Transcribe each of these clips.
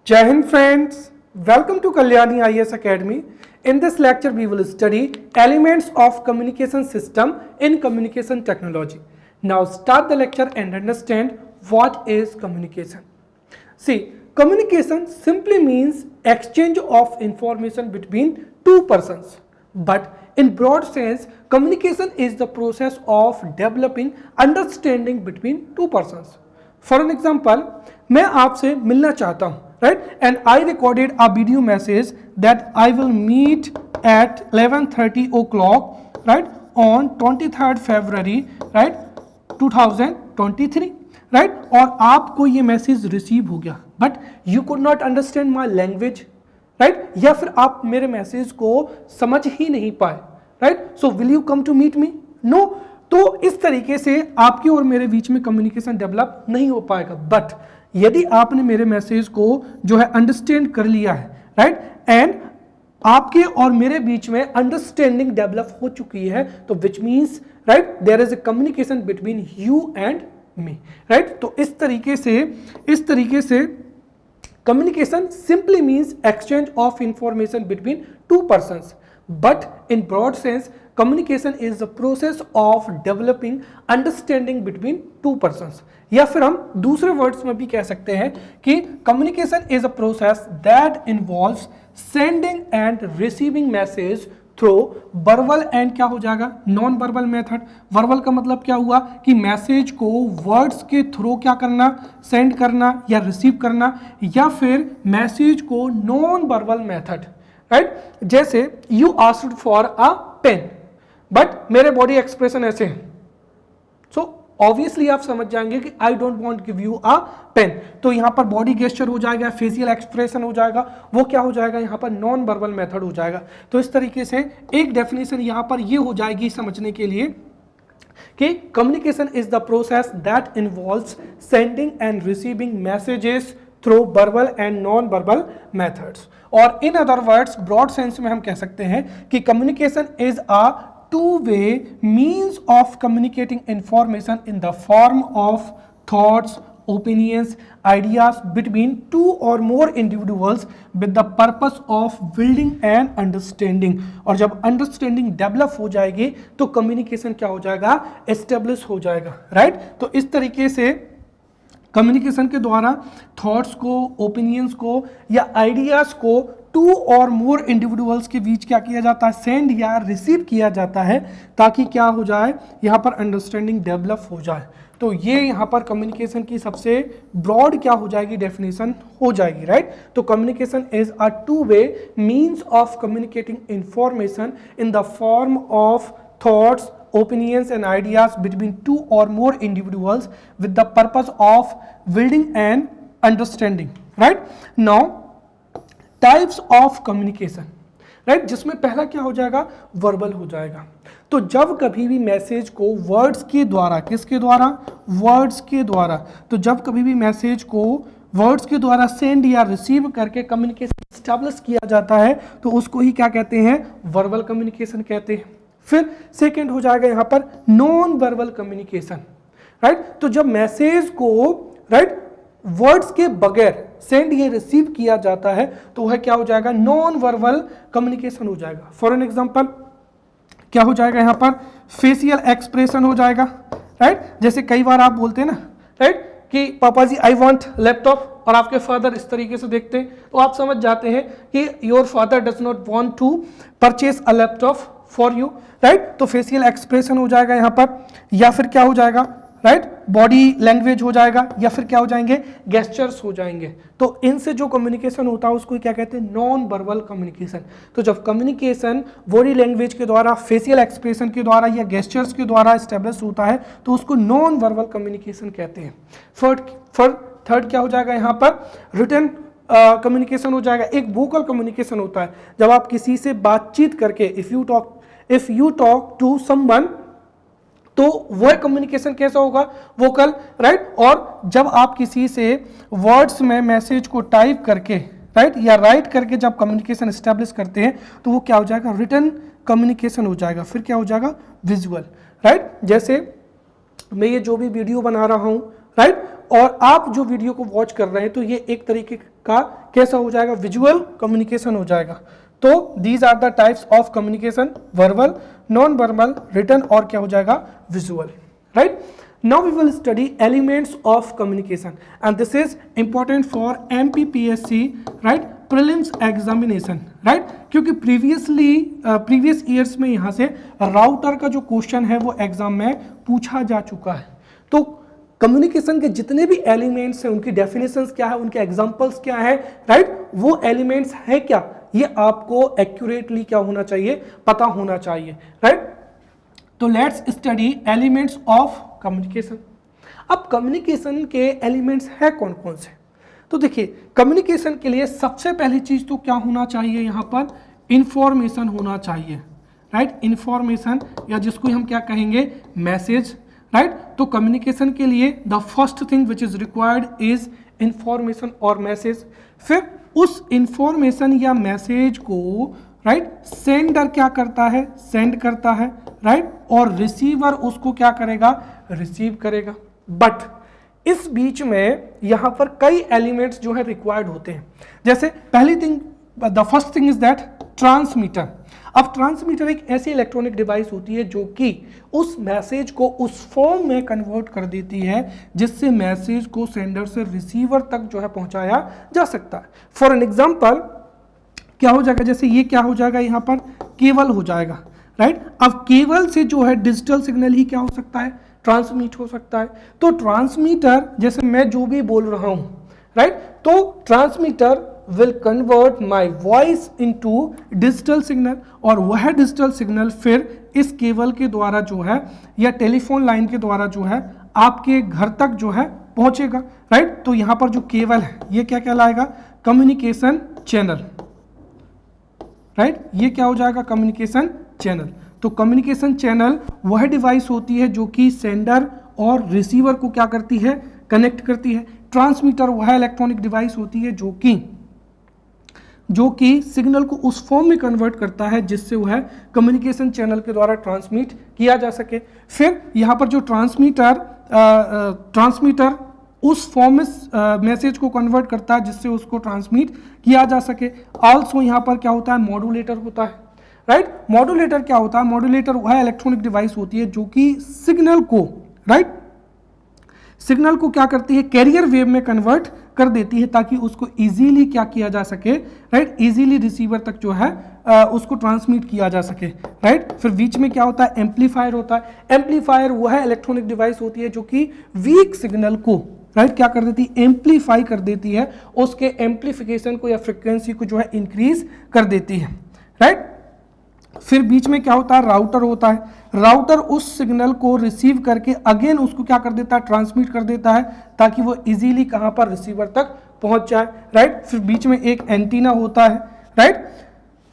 Jai Hind friends, welcome to Kalyani IAS Academy. In this lecture we will study elements of communication system in communication technology. Now start the lecture and understand what is communication. See, communication simply means exchange of information between two persons. But in broad sense, communication is the process of developing understanding between two persons. For an example, मैं आपसे मिलना चाहता हूँ, right? And I recorded a video message that I will meet at 11:30 o'clock, right? On 23rd February, right? 2023, right? और आपको ये message receive हो गया, but you could not understand my language, right? या फिर आप मेरे मैसेज को समझ ही नहीं पाए, right? So will you come to meet me? No. तो इस तरीके से आपके और मेरे बीच में कम्युनिकेशन डेवलप नहीं हो पाएगा. बट यदि आपने मेरे मैसेज को जो है अंडरस्टैंड कर लिया है, राइट, एंड आपके और मेरे बीच में अंडरस्टैंडिंग डेवलप हो चुकी है, तो which means right there is a communication between you and me, right. तो इस तरीके से communication simply means exchange of information between two persons. But in broad sense, communication is the process of developing understanding between two persons. या फिर हम दूसरे words में भी कह सकते हैं कि communication is a process that involves sending and receiving message through verbal and क्या हो जाएगा नॉन वर्बल मेथड. वर्बल का मतलब क्या हुआ कि मैसेज को वर्ड्स के थ्रू क्या करना, सेंड करना या रिसीव करना, या फिर मैसेज को नॉन वर्बल मेथड, राइट. जैसे you asked for a pen but मेरे बॉडी एक्सप्रेशन ऐसे हैं, सो ऑब्वियसली आप समझ जाएंगे कि I don't want give you a pen. तो यहां पर बॉडी गेस्चर हो जाएगा, फेशियल एक्सप्रेशन हो जाएगा, वो क्या हो जाएगा यहां पर नॉन वर्बल मेथड हो जाएगा. तो इस तरीके से एक डेफिनेशन यहां पर ये हो जाएगी समझने के लिए कि communication is the process that involves sending and receiving messages through verbal and non verbal methods. और in other words broad sense में हम कह सकते हैं कि communication is a two-way means of communicating information in the form of thoughts, opinions, ideas between two or more individuals with the purpose of building an understanding. और जब understanding develop हो जाएगी तो communication क्या हो जाएगा, establish हो जाएगा, right? तो इस तरीके से कम्युनिकेशन के द्वारा थॉट्स को, ओपिनियंस को या आइडियाज को टू और मोर इंडिविजुअल्स के बीच क्या किया जाता है, सेंड या रिसीव किया जाता है, ताकि क्या हो जाए यहाँ पर अंडरस्टैंडिंग डेवलप हो जाए. तो ये यहाँ पर कम्युनिकेशन की सबसे ब्रॉड क्या हो जाएगी, डेफिनेशन हो जाएगी, राइट. तो communication is a two way means of communicating information in the form of thoughts, opinions and ideas between two or more individuals with the purpose of building an understanding, right. Now types of communication, right, जिसमें पहला क्या हो जाएगा, verbal हो जाएगा. तो जब कभी भी मैसेज को वर्ड्स के द्वारा, किसके द्वारा, वर्ड्स के द्वारा, तो जब कभी भी मैसेज को वर्ड्स के द्वारा सेंड या रिसीव करके कम्युनिकेशन एस्टैब्लिश किया जाता है तो उसको ही क्या कहते हैं, वर्बल कम्युनिकेशन कहते हैं. फिर सेकेंड हो जाएगा यहां पर नॉन वर्बल कम्युनिकेशन, राइट. तो जब मैसेज को राइट वर्ड्स के बगैर सेंड या रिसीव किया जाता है तो वह क्या हो जाएगा, नॉन वर्बल कम्युनिकेशन हो जाएगा. फॉर एन एग्जांपल क्या हो जाएगा यहां पर, फेशियल एक्सप्रेशन हो जाएगा, राइट. जैसे कई बार आप बोलते हैं ना, राइट, कि पापा जी आई वांट लैपटॉप, और आपके फादर इस तरीके से देखते हैं तो आप समझ जाते हैं कि your father does not want to purchase a laptop for you, right. तो फेशियल एक्सप्रेशन हो जाएगा यहाँ पर, या फिर क्या हो जाएगा, राइट, बॉडी लैंग्वेज हो जाएगा, या फिर क्या हो जाएंगे, गेस्चर्स हो जाएंगे. तो इनसे जो कम्युनिकेशन होता है उसको क्या कहते हैं, नॉन वर्बल कम्युनिकेशन. तो जब कम्युनिकेशन बॉडी लैंग्वेज के द्वारा, फेशियल एक्सप्रेशन के द्वारा या गेस्चर्स के द्वारा एस्टेब्लिश होता है तो उसको नॉन वर्बल कम्युनिकेशन कहते हैं. थर्ड क्या हो जाएगा यहाँ पर, रिटन कम्युनिकेशन हो जाएगा. एक वोकल कम्युनिकेशन होता है, जब आप किसी से बातचीत करके, if you talk to someone, तो वह कम्युनिकेशन कैसा होगा, वोकल, राइट. और जब आप किसी से वर्ड्स में मैसेज को टाइप करके, राइट, या राइट करके जब कम्युनिकेशन एस्टैब्लिश करते हैं तो वो क्या हो जाएगा, रिटन कम्युनिकेशन हो जाएगा. फिर क्या हो जाएगा, विजुअल, राइट. जैसे मैं ये जो भी वीडियो बना रहा हूं, राइट, और आप जो वीडियो को वॉच कर रहे हैं तो ये एक तरीके का कैसा हो जाएगा, विजुअल कम्युनिकेशन हो जाएगा। तो these are the types of communication, verbal, non verbal, written और क्या हो जाएगा, visual, right. Now we will study elements of communication and this is important for MPPSC, right, prelims examination, right, क्योंकि previous years में यहाँ से router का जो क्वेश्चन है वो एग्जाम में पूछा जा चुका है। तो कम्युनिकेशन के जितने भी एलिमेंट्स हैं उनकी डेफिनेशंस क्या है, उनके एग्जांपल्स क्या है, राइट, वो एलिमेंट्स है क्या, ये आपको एक्यूरेटली क्या होना चाहिए, पता होना चाहिए, राइट। तो let's study elements of communication. अब कम्युनिकेशन के एलिमेंट्स है कौन कौन से, तो देखिए कम्युनिकेशन के लिए सबसे पहली चीज तो क्या होना चाहिए, यहाँ पर इंफॉर्मेशन होना चाहिए, राइट, इंफॉर्मेशन या जिसको हम क्या कहेंगे, मैसेज, राइट। तो कम्युनिकेशन के लिए the first thing which is required is information और मैसेज। फिर उस इंफॉर्मेशन या मैसेज को, राइट, सेंडर क्या करता है, सेंड करता है, राइट, और रिसीवर उसको क्या करेगा, रिसीव करेगा। बट इस बीच में यहां पर कई एलिमेंट्स जो है रिक्वायर्ड होते हैं। जैसे पहली thing, the first thing is that transmitter. अब ट्रांसमीटर एक ऐसी इलेक्ट्रॉनिक डिवाइस होती है जो कि उस मैसेज को उस फॉर्म में कन्वर्ट कर देती है जिससे मैसेज को सेंडर से रिसीवर तक जो है पहुंचाया जा सकता है। फॉर एन एग्जाम्पल क्या हो जाएगा, जैसे ये क्या हो जाएगा, यहाँ पर केबल हो जाएगा, राइट। अब केबल से जो है डिजिटल सिग्नल ही क्या हो सकता है, ट्रांसमिट हो सकता है। तो ट्रांसमीटर, जैसे मैं जो भी बोल रहा हूं, राइट, तो transmitter will convert my voice into digital signal और वह डिजिटल सिग्नल फिर इस केबल के द्वारा जो है या टेलीफोन लाइन के द्वारा जो है आपके घर तक जो है पहुंचेगा, राइट। तो यहां पर जो केबल है ये क्या कहलाएगा, कम्युनिकेशन चैनल, राइट, ये क्या हो जाएगा, कम्युनिकेशन चैनल। तो कम्युनिकेशन चैनल वह डिवाइस होती है जो कि सेंडर और रिसीवर को क्या करती है, कनेक्ट करती है। ट्रांसमीटर वह इलेक्ट्रॉनिक डिवाइस होती है जो कि सिग्नल को उस फॉर्म में कन्वर्ट करता है जिससे वह कम्युनिकेशन चैनल के द्वारा ट्रांसमिट किया जा सके। फिर यहाँ पर जो ट्रांसमीटर उस फॉर्म में मैसेज को कन्वर्ट करता है जिससे उसको ट्रांसमिट किया जा सके। आल्सो यहाँ पर क्या होता है, मॉड्यूलेटर होता है, राइट। मॉड्यूलेटर क्या होता है, मॉड्यूलेटर वह इलेक्ट्रॉनिक डिवाइस होती है जो कि सिग्नल को, राइट, सिग्नल को क्या करती है, कैरियर वेव में कन्वर्ट कर देती है ताकि उसको इजीली क्या किया जा सके, राइट, इजीली रिसीवर तक जो है उसको ट्रांसमिट किया जा सके, राइट। फिर बीच में क्या होता है, एम्पलीफायर होता है। एम्पलीफायर वह इलेक्ट्रॉनिक डिवाइस होती है जो कि वीक सिग्नल को, राइट, क्या कर देती है, एम्पलीफाई कर देती है, उसके एम्पलीफिकेशन को या फ्रिक्वेंसी को जो है इंक्रीज कर देती है, राइट। फिर बीच में क्या होता है, राउटर होता है। राउटर उस सिग्नल को रिसीव करके अगेन उसको क्या कर देता है, ट्रांसमिट कर देता है ताकि वो इजीली कहां पर, रिसीवर तक पहुंच जाए, राइट। फिर बीच में एक एंटीना होता है, राइट।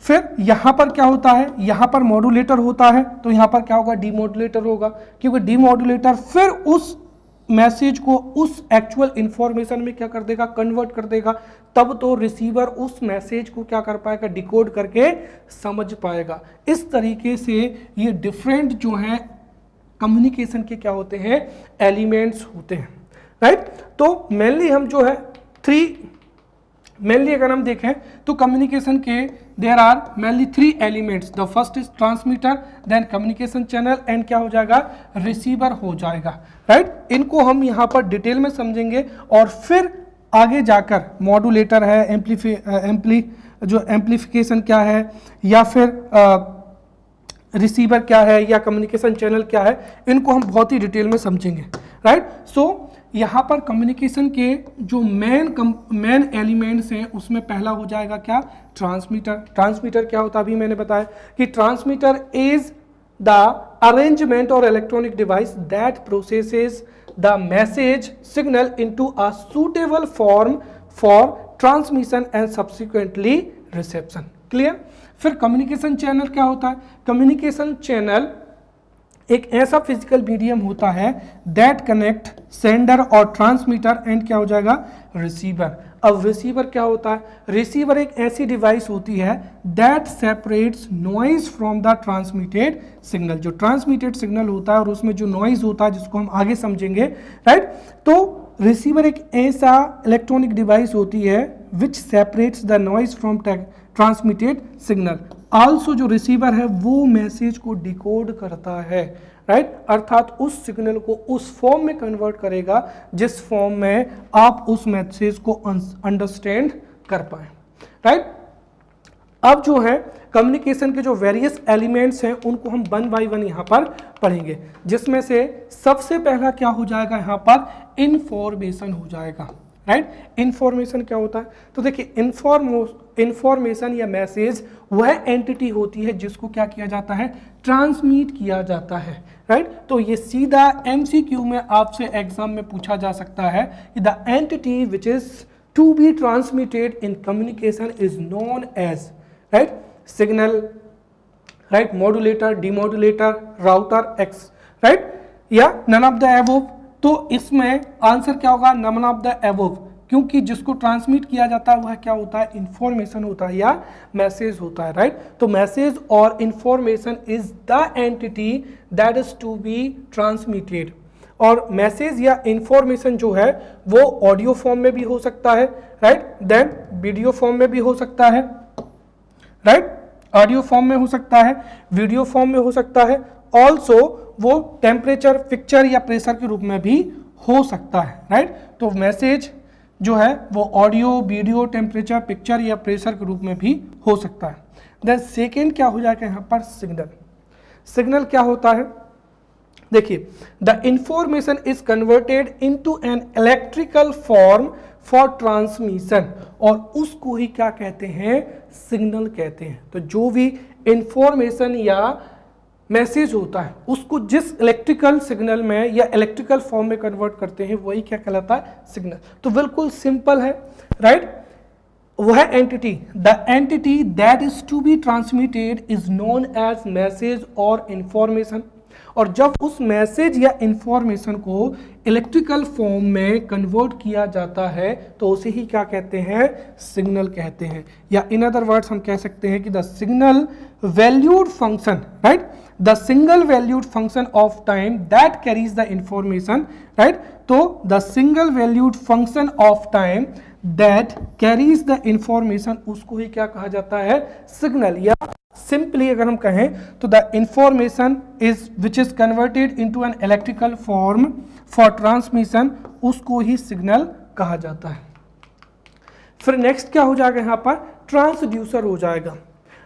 फिर यहां पर क्या होता है, यहां पर मॉड्यूलेटर होता है, तो यहां पर क्या होगा, डीमॉड्यूलेटर होगा, क्योंकि डीमॉड्यूलेटर फिर उस मैसेज को उस एक्चुअल इंफॉर्मेशन में क्या कर देगा, कन्वर्ट कर देगा, तब तो रिसीवर उस मैसेज को क्या कर पाएगा, डिकोड करके समझ पाएगा। इस तरीके से ये डिफरेंट जो है कम्युनिकेशन के क्या होते हैं, एलिमेंट्स होते हैं, राइट। तो मेनली हम जो है मेनली अगर हम देखें तो कम्युनिकेशन के there are mainly 3 elements. The first is transmitter, then communication channel and क्या हो जाएगा, रिसीवर हो जाएगा, राइट। इनको हम यहाँ पर डिटेल में समझेंगे और फिर आगे जाकर मॉड्यूलेटर है, एम्पलीफिकेशन क्या है, या फिर रिसीवर क्या है, या कम्युनिकेशन चैनल क्या है, इनको हम बहुत ही डिटेल में समझेंगे, राइट। सो यहाँ पर कम्युनिकेशन के जो मेन एलिमेंट्स हैं उसमें पहला हो जाएगा क्या, ट्रांसमीटर। ट्रांसमीटर क्या होता है, अभी मैंने बताया कि ट्रांसमीटर इज द अरेंजमेंट और electronic device that processes the message signal into a suitable form for transmission and subsequently reception. Clear. फिर कम्युनिकेशन चैनल क्या होता है, कम्युनिकेशन चैनल एक ऐसा फिजिकल मीडियम होता है दैट कनेक्ट सेंडर और ट्रांसमीटर एंड क्या हो जाएगा, रिसीवर। अब रिसीवर क्या होता है, रिसीवर एक ऐसी डिवाइस होती है that separates noise from the transmitted signal. जो ट्रांसमिटेड सिग्नल होता है और उसमें जो नॉइज होता है जिसको हम आगे समझेंगे, राइट। तो रिसीवर एक ऐसा इलेक्ट्रॉनिक डिवाइस होती है which separates the noise from transmitted signal. Also जो रिसीवर है वो मैसेज को डिकोड करता है, राइट, अर्थात उस सिग्नल को उस फॉर्म में कन्वर्ट करेगा जिस फॉर्म में आप उस मैसेज को अंडरस्टैंड कर पाए, राइट। अब जो है कम्युनिकेशन के जो वेरियस एलिमेंट्स हैं उनको हम वन बाय वन यहाँ पर पढ़ेंगे, जिसमें से सबसे पहला क्या हो जाएगा यहाँ पर इंफॉर्मेशन हो जाएगा, राइट। इंफॉर्मेशन क्या होता है, तो देखिए इंफॉर्मेशन या मैसेज वह एंटिटी होती है जिसको क्या किया जाता है, ट्रांसमिट किया जाता है, राइट। तो ये सीधा एमसीक्यू में आपसे एग्जाम में पूछा जा सकता है कि the entity which is to be transmitted in communication is known as, right, signal, right, modulator, demodulator, router, X, right, या नन ऑफ द अबव। तो इसमें आंसर क्या होगा, नन ऑफ द अबव, क्योंकि जिसको ट्रांसमिट किया जाता है वह क्या होता है, इंफॉर्मेशन होता है या मैसेज होता है, राइट। तो मैसेज और information is the entity that is to be transmitted. और मैसेज या इंफॉर्मेशन जो है वो ऑडियो फॉर्म में भी हो सकता है, राइट, देन वीडियो फॉर्म में भी हो सकता है, राइट, ऑडियो फॉर्म में हो सकता है, वीडियो फॉर्म में हो सकता है, ऑल्सो वो टेम्परेचर, पिक्चर या प्रेशर के रूप में भी हो सकता है, राइट। तो मैसेज जो है वो ऑडियो, वीडियो, टेम्परेचर, पिक्चर या प्रेशर के रूप में भी हो सकता है। देन सेकेंड क्या हो जाएगा यहाँ पर, सिग्नल। सिग्नल क्या होता है, देखिए, the information is converted into an electrical form for transmission, और उसको ही क्या कहते हैं, सिग्नल कहते हैं। तो जो भी इंफॉर्मेशन या मैसेज होता है उसको जिस इलेक्ट्रिकल सिग्नल में या इलेक्ट्रिकल फॉर्म में कन्वर्ट करते हैं वही क्या कहलाता है, सिग्नल। तो बिल्कुल सिंपल है, राइट। वह entity, the entity that is to be transmitted is known as message और इंफॉर्मेशन। और जब उस मैसेज या इंफॉर्मेशन को इलेक्ट्रिकल फॉर्म में कन्वर्ट किया जाता है तो उसे ही क्या कहते हैं, सिग्नल कहते हैं। या इन अदर वर्ड्स हम कह सकते हैं कि the signal valued function, right, the single valued function of time that carries the information, right. तो the single valued function of time that carries the information, उसको ही क्या कहा जाता है, सिग्नल। या सिंपली अगर हम कहें तो the information is which is converted into an electrical form for transmission, उसको ही सिग्नल कहा जाता है। फिर नेक्स्ट क्या हो जाएगा यहाँ पर, ट्रांसड्यूसर हो जाएगा,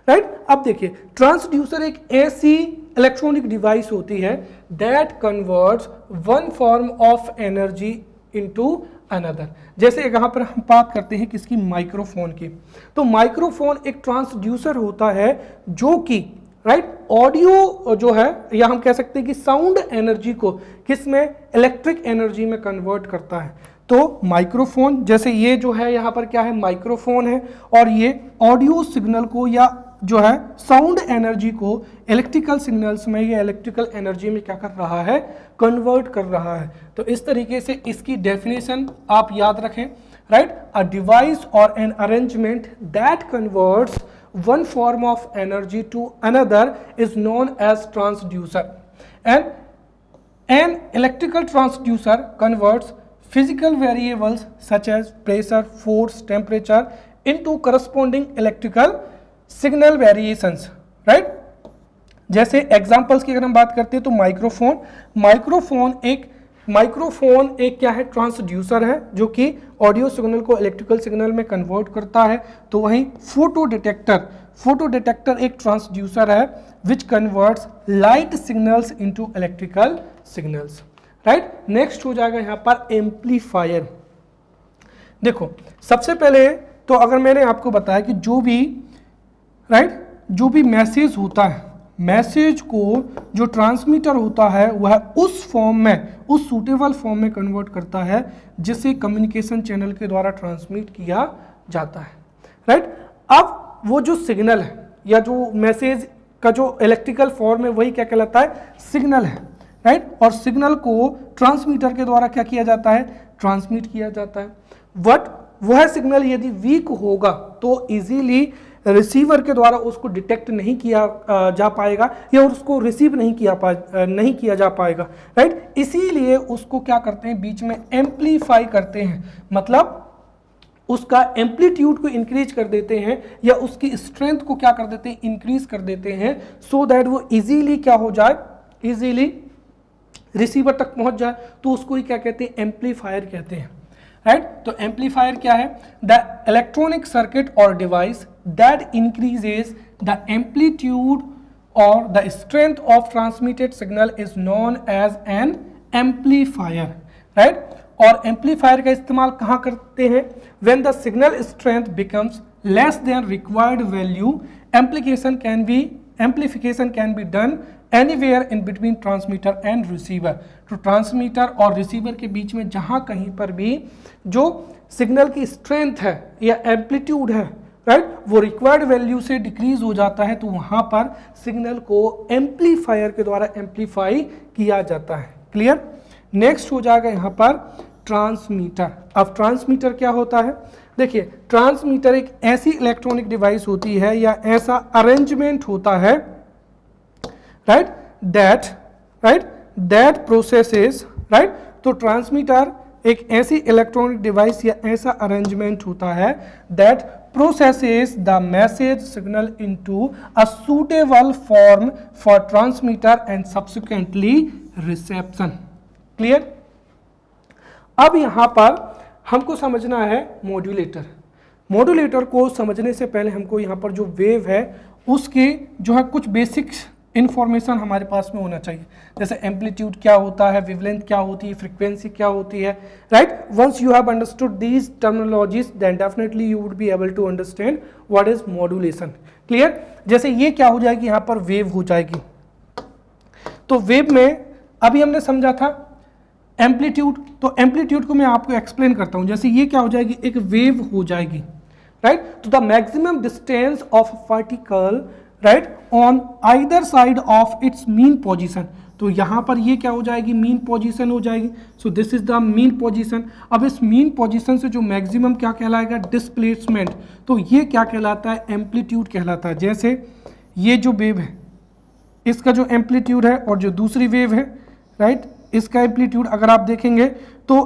राइट। अब देखिए, ट्रांसड्यूसर एक ऐसी इलेक्ट्रॉनिक डिवाइस होती है that converts one form of energy into another. जैसे यहाँ पर हम बात करते हैं किसकी, माइक्रोफोन की। तो माइक्रोफोन एक ट्रांसड्यूसर होता है जो कि, राइट, ऑडियो जो है या हम कह सकते हैं कि साउंड एनर्जी को किस में, इलेक्ट्रिक एनर्जी में कन्वर्ट करता है। तो माइक्रोफोन, जैसे ये जो है यहाँ पर क्या है, माइक्रोफोन है, और ये ऑडियो सिग्नल को या जो है साउंड एनर्जी को इलेक्ट्रिकल सिग्नल्स में या इलेक्ट्रिकल एनर्जी में क्या कर रहा है, कन्वर्ट कर रहा है। तो इस तरीके से इसकी डेफिनेशन आप याद रखें, राइट, अ डिवाइस और an arrangement that converts one form of energy to another is known as transducer, and an electrical transducer converts physical variables such as pressure, force, temperature into corresponding electrical signal variations, right। जैसे examples की अगर हम बात करते हैं तो microphone एक क्या है, ट्रांसड्यूसर है जो कि ऑडियो सिग्नल को इलेक्ट्रिकल सिग्नल में कन्वर्ट करता है। तो वहीं फोटो डिटेक्टर एक ट्रांसड्यूसर है which converts light signals into electrical signals, right. Next हो जाएगा यहाँ पर एम्पलीफायर। देखो, सबसे पहले तो अगर मैंने आपको बताया कि जो भी मैसेज होता है, मैसेज को जो ट्रांसमीटर होता है वह उस फॉर्म में, उस सूटेबल फॉर्म में कन्वर्ट करता है जिसे कम्युनिकेशन चैनल के द्वारा ट्रांसमिट किया जाता है, राइट। अब वो जो सिग्नल है या जो मैसेज का जो इलेक्ट्रिकल फॉर्म है वही क्या कहलाता है, सिग्नल है, राइट। और सिग्नल को ट्रांसमीटर के द्वारा क्या किया जाता है, ट्रांसमिट किया जाता है। बट वह सिग्नल यदि वीक होगा तो इजीली रिसीवर के द्वारा उसको डिटेक्ट नहीं किया जा पाएगा या उसको रिसीव नहीं किया जा पाएगा, राइट। इसीलिए उसको क्या करते हैं, बीच में एम्पलीफाई करते हैं। मतलब उसका एम्पलीट्यूड को इंक्रीज कर देते हैं या उसकी स्ट्रेंथ को क्या कर देते हैं, इंक्रीज कर देते हैं, सो दैट वो इजीली क्या हो जाए, इजीली रिसीवर तक पहुंच जाए, तो उसको ही क्या कहते हैं, एम्पलीफायर कहते हैं, राइट। तो एम्पलीफायर क्या है, द इलेक्ट्रॉनिक सर्किट और device that increases the amplitude और the strength of transmitted signal is known as an amplifier, right. और एम्पलीफायर का इस्तेमाल कहाँ करते हैं, when the signal strength becomes less than required value amplification can be done anywhere in between transmitter and receiver। तो transmitter और receiver के बीच में जहां कहीं पर भी जो सिग्नल की स्ट्रेंथ है या एम्पलीट्यूड है, राइट, वो रिक्वायर्ड वैल्यू से डिक्रीज हो जाता है, तो वहां पर सिग्नल को एम्पलीफायर के द्वारा एम्पलीफाई किया जाता है। क्लियर। नेक्स्ट हो जाएगा यहां पर ट्रांसमीटर। अब ट्रांसमीटर क्या होता है, देखिए ट्रांसमीटर एक ऐसी इलेक्ट्रॉनिक डिवाइस होती है या ऐसा अरेंजमेंट होता है, राइट, दैट प्रोसेसेस, राइट। तो ट्रांसमीटर एक ऐसी इलेक्ट्रॉनिक डिवाइस या ऐसा अरेंजमेंट होता है that processes the message signal into a suitable form for transmitter and subsequently reception. Clear. अब यहां पर हमको समझना है मॉड्यूलेटर। मॉड्यूलेटर को समझने से पहले हमको यहाँ पर जो वेव है उसके जो है कुछ बेसिक इन्फॉर्मेशन हमारे पास में होना चाहिए, जैसे एम्पलीट्यूड क्या होता है, वेवलेंथ क्या होती है, फ्रीक्वेंसी क्या होती है, right. Once you have understood these terminologies then definitely you would be able to understand what is modulation. Clear. जैसे ये क्या हो जाएगी, यहाँ पर वेव हो जाएगी, तो वेव में अभी हमने समझा था एम्पलीट्यूड, तो एम्पलीट्यूड को मैं आपको एक्सप्लेन करता हूं। जैसे ये क्या हो जाएगी, एक वेव हो जाएगी, राइट। तो the maximum distance of particle, right, on either side of its mean position. तो यहां पर ये क्या हो जाएगी, मीन पोजीशन हो जाएगी। So this is the mean position. अब इस मीन पोजीशन से जो मैक्सिमम क्या कहलाएगा, डिस्प्लेसमेंट, तो ये क्या कहलाता है, एम्पलीट्यूड कहलाता है। जैसे ये जो वेव है इसका जो एम्पलीट्यूड है और जो दूसरी वेव है, राइट, इसका एम्पलीट्यूड अगर आप देखेंगे तो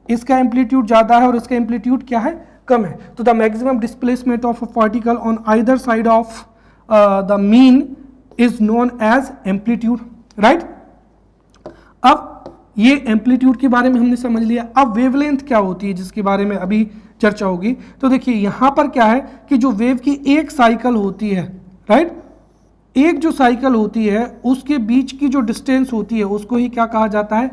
इसका एम्पलीट्यूड ज़्यादा है और इसका एम्पलीट्यूड क्या है, कम है। तो the maximum displacement of a particle on either side of the mean is known as amplitude, right. अब ये एम्पलीट्यूड के बारे में हमने समझ लिया। अब वेवलेंथ क्या होती है जिसके बारे में अभी चर्चा होगी। तो देखिए यहां पर क्या है कि जो वेव की एक साइकिल होती है, राइट, एक जो साइकिल होती है उसके बीच की जो डिस्टेंस होती है उसको ही क्या कहा जाता है,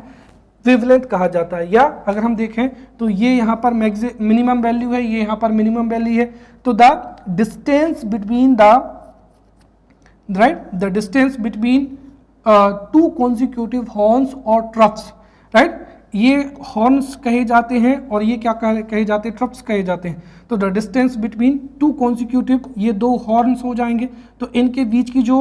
वेवलेंथ कहा जाता है। या अगर हम देखें तो ये यहाँ पर मिनिमम वैल्यू है, ये यहाँ पर मिनिमम वैल्यू है, तो the distance between the, right, the distance between two consecutive horns और ट्रफ्स, राइट, ये हॉर्न्स कहे जाते हैं और ये क्या कहे जाते हैं, ट्रफ्स कहे जाते हैं। तो the distance between two consecutive, ये दो हॉर्न्स हो जाएंगे, तो इनके बीच की जो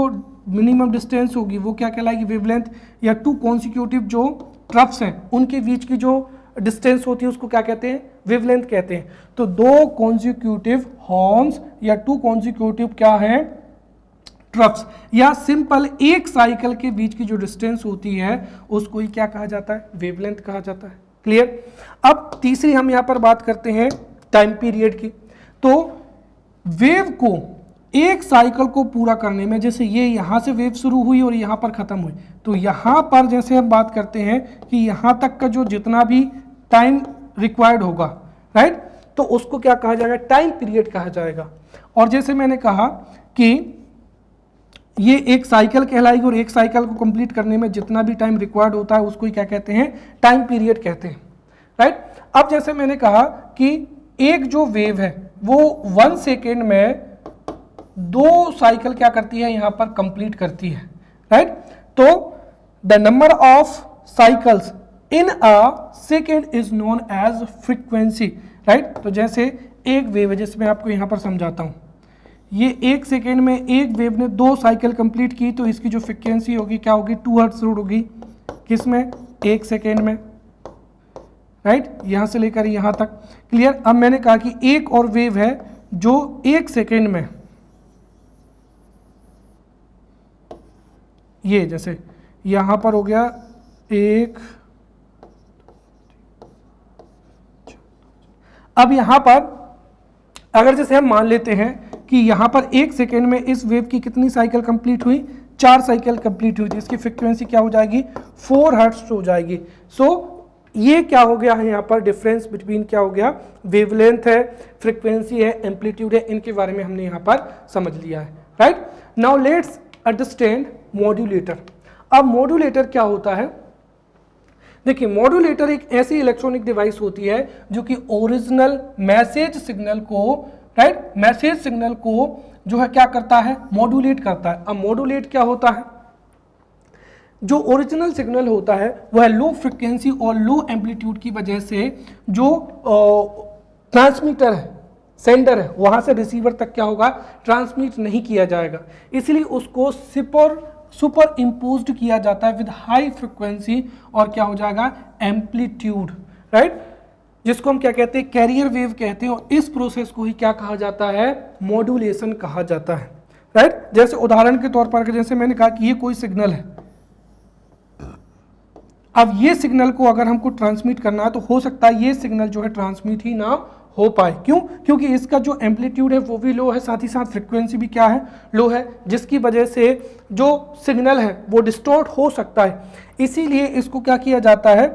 मिनिमम डिस्टेंस होगी वो क्या कहलाएगी, वेवलेंथ। या टू कॉन्सिक्यूटिव जो ट्रफ्स हैं उनके बीच की जो डिस्टेंस होती है उसको क्या कहते हैं, वेवलेंथ कहते हैं। तो दो कॉन्सिक्यूटिव हॉर्न्स या टू कॉन्सिक्यूटिव क्या है, ट्रफ्स, या सिंपल एक साइकिल के बीच की जो डिस्टेंस होती है उसको ही क्या कहा जाता है, वेवलेंथ कहा जाता है। क्लियर। अब तीसरी हम यहां पर बात करते हैं टाइम पीरियड की। तो वेव को एक साइकिल को पूरा करने में, जैसे ये यहां से वेव शुरू हुई और यहां पर खत्म हुई, तो यहां पर जैसे हम बात करते हैं कि यहां तक का जो जितना भी टाइम रिक्वायर्ड होगा, राइट, तो उसको क्या कहा जाएगा, टाइम पीरियड कहा जाएगा। और जैसे मैंने कहा कि ये एक साइकिल कहलाएगी और एक साइकिल को कंप्लीट करने में जितना भी टाइम रिक्वायर्ड होता है उसको ही क्या कहते हैं, टाइम पीरियड कहते हैं, राइट। अब जैसे मैंने कहा कि एक जो वेव है वो 1 सेकेंड में 2 साइकिल क्या करती है, यहां पर कंप्लीट करती है, राइट। तो the number of cycles in a second is known as frequency, right. तो जैसे एक वेव है, जैसे मैं आपको यहां पर समझाता हूं, ये 1 सेकेंड में एक वेव ने 2 साइकिल कंप्लीट की, तो इसकी जो फ्रीक्वेंसी होगी क्या होगी, 2 हर्ट्ज होगी। किसमें, 1 सेकेंड में, राइट, यहां से लेकर यहां तक। क्लियर। अब मैंने कहा कि एक और वेव है जो 1 सेकेंड में, ये जैसे यहां पर हो गया 1, अब यहां पर अगर जैसे हम मान लेते हैं कि यहाँ पर 1 सेकेंड में इस वेव की कितनी साइकिल कंप्लीट हुई, 4 साइकिल कंप्लीट हुई, तो इसकी फ्रीक्वेंसी क्या हो जाएगी, 4 हर्ट्ज हो जाएगी। सो ये क्या हो गया है, यहाँ पर डिफरेंस बिटवीन क्या हो गया, वेवलेंथ है, फ्रीक्वेंसी है, एम्पलीट्यूड है, इनके बारे में हमने यहाँ पर समझ लिया है, right. Now let's understand modulator. अब मॉड्यूलेटर क्या होता है, देखिए मॉड्यूलेटर एक ऐसी इलेक्ट्रॉनिक डिवाइस होती है जो कि ओरिजिनल मैसेज सिग्नल को, राइट, मैसेज सिग्नल को जो है क्या करता है, मॉड्यूलेट करता है। अब मॉड्यूलेट क्या होता है, जो ओरिजिनल सिग्नल होता है वह लो फ्रिक्वेंसी और लो एम्पलीट्यूड की वजह से जो ट्रांसमीटर है, सेंडर है, वहां से रिसीवर तक क्या होगा, ट्रांसमिट नहीं किया जाएगा, इसलिए उसको सुपर इम्पोज्ड किया जाता है विद हाई फ्रिक्वेंसी और क्या हो जाएगा, एम्पलीट्यूड, राइट, जिसको हम क्या कहते हैं, कैरियर वेव कहते हैं। और इस प्रोसेस को ही क्या कहा जाता है, मॉड्यूलेशन कहा जाता है, राइट। जैसे उदाहरण के तौर पर जैसे मैंने कहा कि ये कोई सिग्नल है, अब ये सिग्नल को अगर हमको ट्रांसमिट करना है तो हो सकता है ये सिग्नल जो है ट्रांसमिट ही ना हो पाए, क्यों, क्योंकि इसका जो एम्पलीट्यूड है वो भी लो है, साथ ही साथ फ्रीक्वेंसी भी क्या है, लो है, जिसकी वजह से जो सिग्नल है वो डिस्टॉर्ट हो सकता है। इसीलिए इसको क्या किया जाता है,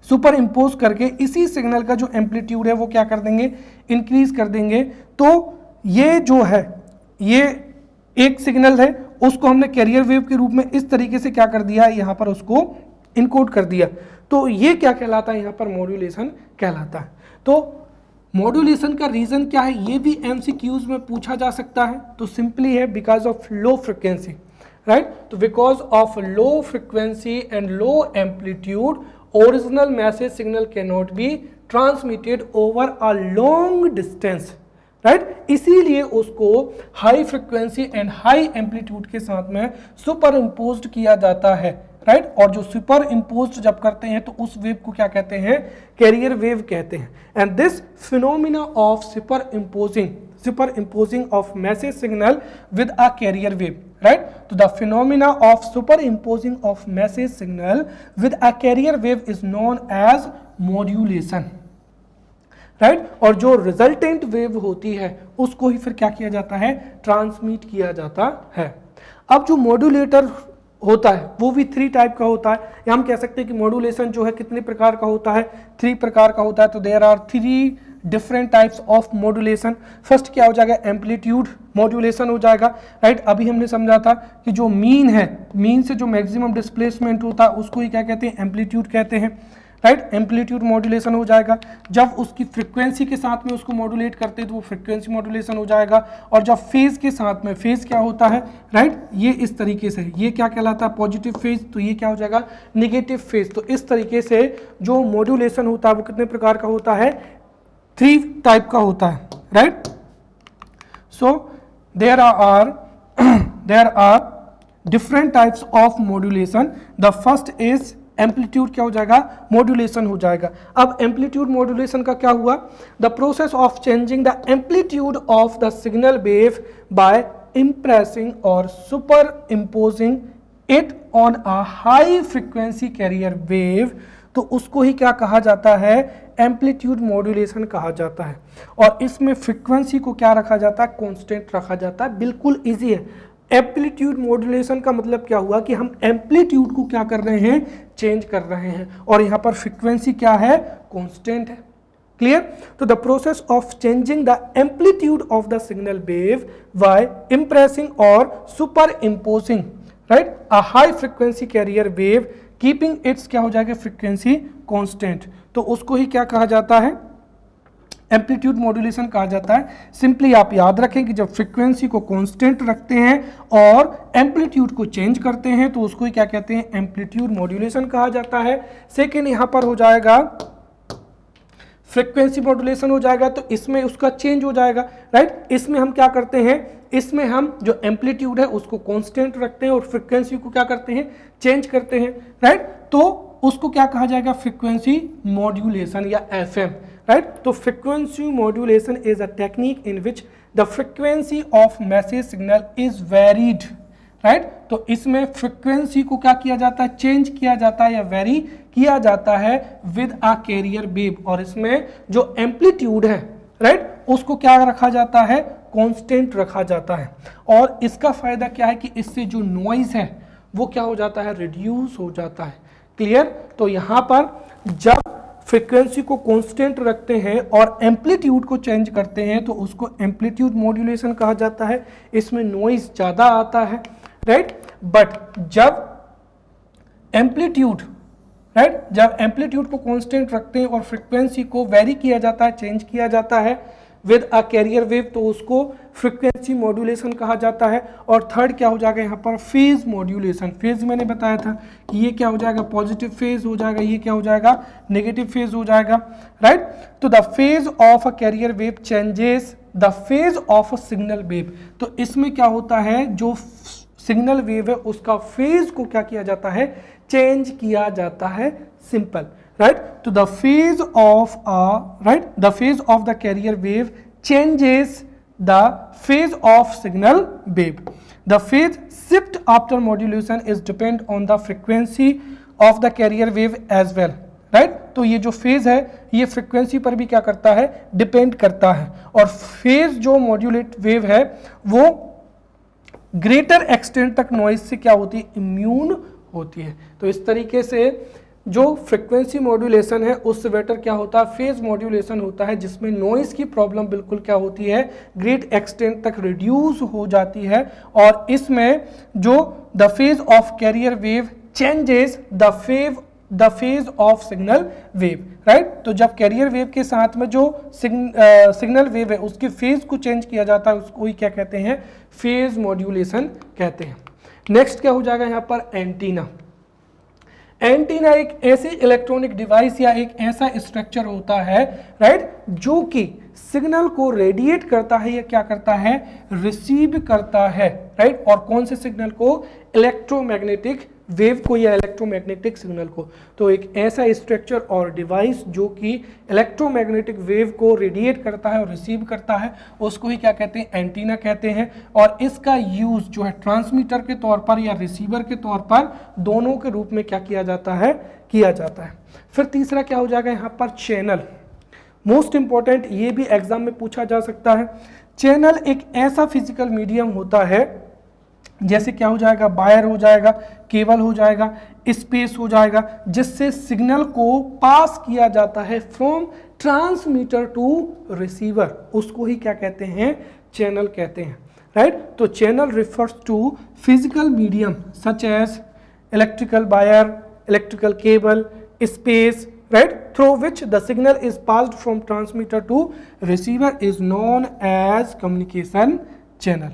सुपर इम्पोज करके इसी सिग्नल का जो एम्पलीट्यूड है वो क्या कर देंगे, इंक्रीज कर देंगे। तो ये जो है, ये एक सिग्नल है, उसको हमने कैरियर वेव के रूप में इस तरीके से क्या कर दिया, यहाँ पर उसको इनकोड कर दिया, तो ये क्या कहलाता है, यहाँ पर मॉड्यूलेशन कहलाता है। तो मॉड्यूलेशन का रीजन क्या है, ये भी एमसीक्यूज में पूछा जा सकता है। तो सिंपली है because of low frequency, right. तो because of low frequency and low amplitude original message signal can not be transmitted over a long distance, right. इसीलिए उसको high frequency and high amplitude के साथ में सुपर इम्पोज्ड किया जाता है, right. और जो सुपर इम्पोज्ड जब करते हैं तो उस वेव को क्या कहते हैं, कैरियर वेव कहते हैं। And this phenomena of super imposing of message signal with a carrier wave, right. तो the phenomena of super imposing of message signal with a carrier wave is known as modulation, right. और जो resultant wave होती है उसको ही फिर क्या किया जाता है, ट्रांसमिट किया जाता है। अब जो मॉड्यूलेटर होता है वो भी 3 टाइप का होता है, या हम कह सकते हैं कि मॉड्यूलेशन जो है कितने प्रकार का होता है, 3 प्रकार का होता है। तो there are 3 different types of modulation. First क्या हो जाएगा, एम्पलीट्यूड मॉड्यूलेशन हो जाएगा, राइट। अभी हमने समझा था कि जो मीन है, मीन से जो मैक्सिमम डिस्प्लेसमेंट होता है उसको ही क्या कहते हैं, एम्पलीट्यूड कहते हैं, राइट। एम्पलीट्यूड मॉड्यूलेशन हो जाएगा। जब उसकी फ्रीक्वेंसी के साथ में उसको मॉड्यूलेट करते हैं तो वो फ्रीक्वेंसी मॉड्यूलेशन हो जाएगा। और जब फेज के साथ में, फेज क्या होता है, राइट, ये इस तरीके से, ये क्या कहलाता है, पॉजिटिव फेज, तो ये क्या हो जाएगा, नेगेटिव फेज। तो इस तरीके से जो मॉड्यूलेशन होता है वो कितने प्रकार का होता है, 3 टाइप का होता है, right. So there are different types of modulation. The first is amplitude क्या हो जाएगा, मॉड्यूलेशन हो जाएगा। अब एम्पलीट्यूड मॉड्यूलेशन का क्या हुआ, the process of changing the amplitude of the signal wave by impressing और superimposing it on a high frequency carrier wave, तो उसको ही क्या कहा जाता है, एम्पलीट्यूड मॉड्यूलेशन कहा जाता है। और इसमें फ्रीक्वेंसी को क्या रखा जाता है, कांस्टेंट रखा जाता है। बिल्कुल इजी है। एम्पलीट्यूड मॉड्यूलेशन का मतलब क्या हुआ कि हम एम्पलीट्यूड को क्या कर रहे हैं, चेंज कर रहे हैं, और यहाँ पर फ्रीक्वेंसी क्या है, कांस्टेंट है। क्लियर। तो the process of changing the amplitude of the signal wave by impressing और super imposing, right, a high frequency carrier wave keeping its क्या हो जाएगा, फ्रीक्वेंसी कांस्टेंट, तो उसको ही क्या कहा जाता है, एम्पलीट्यूड मॉड्यूलेशन कहा जाता है। सिंपली आप याद रखें कि जब फ्रीक्वेंसी को कांस्टेंट रखते हैं और एम्पलीट्यूड को चेंज करते हैं तो उसको ही क्या कहते हैं, एम्पलीट्यूड मॉड्यूलेशन कहा जाता है। सेकेंड यहाँ पर हो जाएगा फ्रीक्वेंसी मॉड्यूलेशन हो जाएगा, तो इसमें उसका चेंज हो जाएगा, राइट। इसमें हम क्या करते हैं, इसमें हम जो एम्पलीट्यूड है उसको कांस्टेंट रखते हैं और फ्रीक्वेंसी को क्या करते हैं, चेंज करते हैं, राइट। तो उसको क्या कहा जाएगा, फ्रीक्वेंसी मॉड्यूलेशन या एफएम, राइट। तो frequency modulation is a technique in which the frequency of message signal is varied, right. तो इसमें फ्रीक्वेंसी को क्या किया जाता है, चेंज किया जाता है या वेरी किया जाता है विद अ कैरियर वेव, और इसमें जो एम्पलीट्यूड है, राइट, उसको क्या रखा जाता है, कांस्टेंट रखा जाता है। और इसका फायदा क्या है कि इससे जो नॉइज है वो क्या हो जाता है, रिड्यूस हो जाता है। क्लियर। तो यहाँ पर जब फ्रीक्वेंसी को कांस्टेंट रखते हैं और एम्पलीट्यूड को चेंज करते हैं तो उसको एम्पलीट्यूड मॉड्यूलेशन कहा जाता है। इसमें नॉइज ज़्यादा आता है, राइट। बट जब एम्पलीट्यूड जब एम्पलीट्यूड को कांस्टेंट रखते हैं और फ्रीक्वेंसी को वेरी किया जाता है, चेंज किया जाता है विद अ कैरियर वेव, तो उसको फ्रीक्वेंसी मॉड्यूलेशन कहा जाता है। और थर्ड क्या हो जाएगा यहाँ पर, फेज मॉड्यूलेशन। फेज मैंने बताया था कि ये क्या हो जाएगा, पॉजिटिव फेज हो जाएगा, ये क्या हो जाएगा, नेगेटिव फेज हो जाएगा, राइट। तो the phase of a carrier wave changes the phase of a signal wave. तो इसमें क्या होता है, जो सिग्नल वेव है उसका फेज को क्या किया जाता है, चेंज किया जाता है, सिंपल, right? तो the phase of the carrier wave changes the phase of signal wave. The phase shift after modulation is depend on the frequency of the carrier wave as well, right? तो ये जो phase है ये frequency पर भी क्या करता है, डिपेंड करता है। और फेज जो मॉड्यूलेट वेव है वो ग्रेटर एक्सटेंट तक नॉइज से क्या होती है, इम्यून होती है। तो इस तरीके से जो फ्रीक्वेंसी मॉड्यूलेशन है उससे बेटर क्या होता है, फेज मॉड्यूलेशन होता है, जिसमें नॉइज की प्रॉब्लम बिल्कुल क्या होती है, ग्रेट एक्सटेंट तक रिड्यूस हो जाती है। और इसमें जो the phase of carrier wave changes the phase of signal wave, right. तो जब कैरियर वेव के साथ में जो सिग्नल वेव है उसके फेज को चेंज किया जाता है उसको ही क्या कहते हैं, फेज मॉड्यूलेशन कहते हैं। नेक्स्ट क्या हो जाएगा यहाँ पर, एंटीना। एंटीना एक ऐसी इलेक्ट्रॉनिक डिवाइस या एक ऐसा स्ट्रक्चर होता है, राइट, जो कि सिग्नल को रेडिएट करता है या क्या करता है, रिसीव करता है, राइट। और कौन से सिग्नल को, इलेक्ट्रोमैग्नेटिक वेव को या इलेक्ट्रोमैग्नेटिक सिग्नल को। तो एक ऐसा स्ट्रक्चर और डिवाइस जो कि इलेक्ट्रोमैग्नेटिक वेव को रेडिएट करता है और रिसीव करता है उसको ही क्या कहते हैं, एंटीना कहते हैं। और इसका यूज जो है ट्रांसमीटर के तौर पर या रिसीवर के तौर पर दोनों के रूप में क्या किया जाता है, किया जाता है। फिर तीसरा क्या हो जाएगा यहाँ पर, चैनल। मोस्ट इंपॉर्टेंट, ये भी एग्जाम में पूछा जा सकता है। चैनल एक ऐसा फिजिकल मीडियम होता है, जैसे क्या हो जाएगा, वायर हो जाएगा, केबल हो जाएगा, स्पेस हो जाएगा, जिससे सिग्नल को पास किया जाता है फ्रॉम ट्रांसमीटर टू रिसीवर, उसको ही क्या कहते हैं, चैनल कहते हैं, राइट। तो channel refers to physical medium such as electrical wire, electrical cable, space, right, through which the signal is passed from transmitter to receiver is known as communication channel।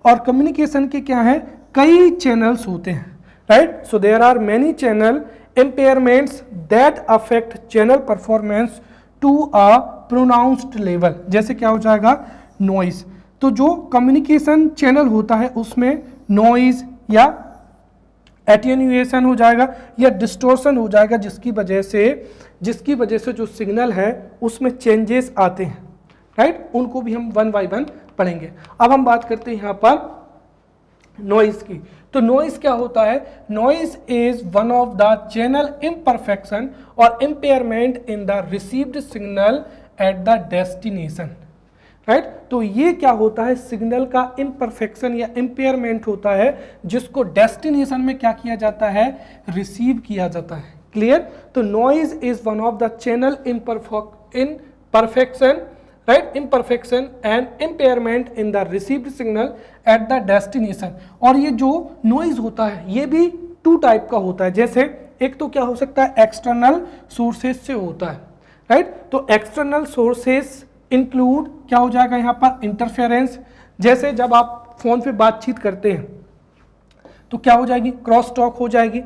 और communication के क्या है, कई channels होते हैं, right. So there are many channel impairments that affect channel performance to a pronounced level. जैसे क्या हो जाएगा, नॉइज। तो जो कम्युनिकेशन चैनल होता है उसमें नॉइज या एटेन्यूएशन हो जाएगा या डिस्टोर्शन हो जाएगा, जिसकी वजह से जो सिग्नल है उसमें चेंजेस आते हैं, राइट। उनको भी हम वन बाय वन पढ़ेंगे। अब हम बात करते हैं यहाँ पर नॉइज की। तो नॉइज क्या होता है, noise is one of the channel imperfection और impairment in the received signal at the destination, right. तो ये क्या होता है, सिग्नल का इम्परफेक्शन या इम्पेयरमेंट होता है जिसको डेस्टिनेशन में क्या किया जाता है, रिसीव किया जाता है। क्लियर। तो noise is one of the channel imperfection, right, imperfection and impairment in the received signal at the destination. और ये जो नॉइज होता है ये भी टू टाइप का होता है। जैसे एक तो क्या हो सकता है, एक्सटर्नल सोर्सेज से होता है, राइट। तो एक्सटर्नल सोर्सेज इंक्लूड क्या हो जाएगा यहाँ पर, इंटरफेरेंस। जैसे जब आप फोन पे बातचीत करते हैं तो क्या हो जाएगी, क्रॉस टॉक हो जाएगी,